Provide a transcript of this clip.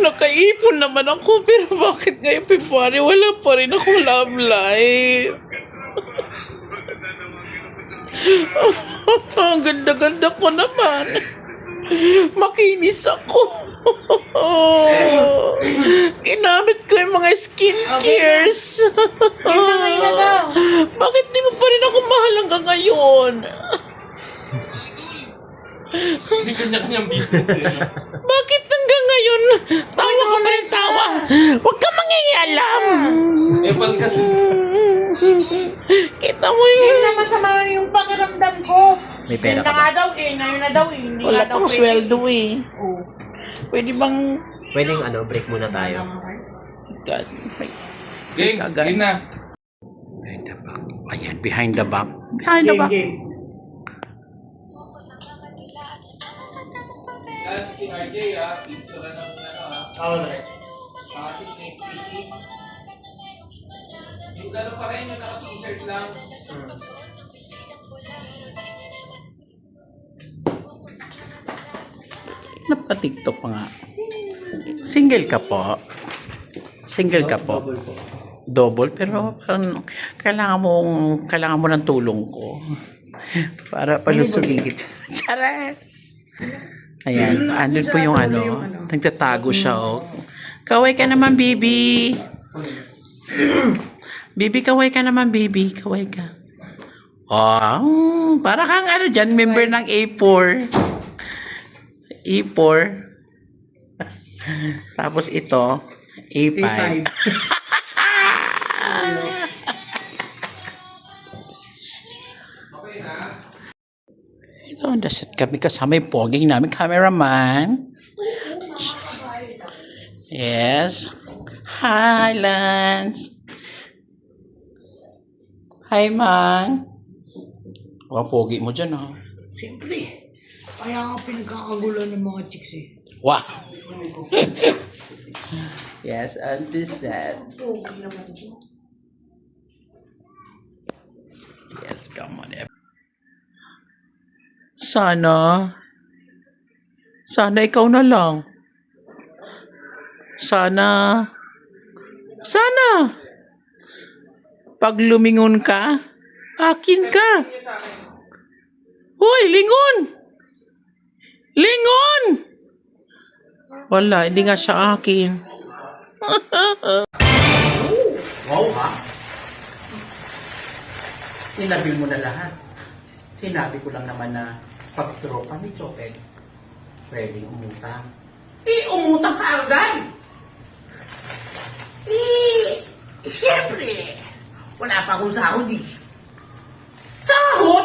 Nakaipon naman ako, pero bakit ngayong February wala pa rin akong love life? Ang ganda-ganda ko naman. Makinis ako. Ginamit ko yung mga skincares. Bakit di mo pa rin ako mahal hanggang ngayon? Hindi kanya-kanyang business yun. Bakit hanggang ngayon? Tawa ka pa rin tawa. Huwag ka mangingialam. Epal kasi. Kita mo yun. Hindi na masama yung pakiramdam ko. May pera Yun na ka nga ba? daw eh. Ngayon na daw eh. Hindi Wala nga daw pang pwede. sweldo eh. Oo. Pwede bang... Pwedeng break muna tayo. God. Game, Kagay. game na. Behind the back. Ayan, behind the back. Behind the back. Si RJ picture ka ng Alright. si Snake Kitty. Yung gano'n pa rin yung naka-t-shirt lang. Napa-TikTok pa nga. Single ka po. Single ka po. Double, pero parang kailangan mo ng tulong ko. Para palusugin kita. Charet! Ayan, andun po yung nagtatago siya, oh. Kaway ka naman, baby. Baby, kaway ka naman, baby. Kaway ka. Oh, para kang dyan, member ng A4. A4. Tapos ito, A5. Ito, naset kami kasama yung poging namin cameraman. Yes. Hi, Lance. Hi, Mang. Ang pogi mo dyan, ha? Siyempre. Kaya nga pinagkakagulo ng mga chicks eh. Wow. Yes, and this set. Okay naman ito. Yes, come on. Sana ikaw na lang. Sana pag lumingon ka, akin ka. Hoy, lingon! Lingon! Wala, hindi nga siya akin. Wow, ha? Sinabi mo na lahat. Sinabi ko lang naman na pag-tropa ni Chopin, pwedeng umutang. Umutang ka agad! Siyempre. Wala pa akong sahod eh. Sahod?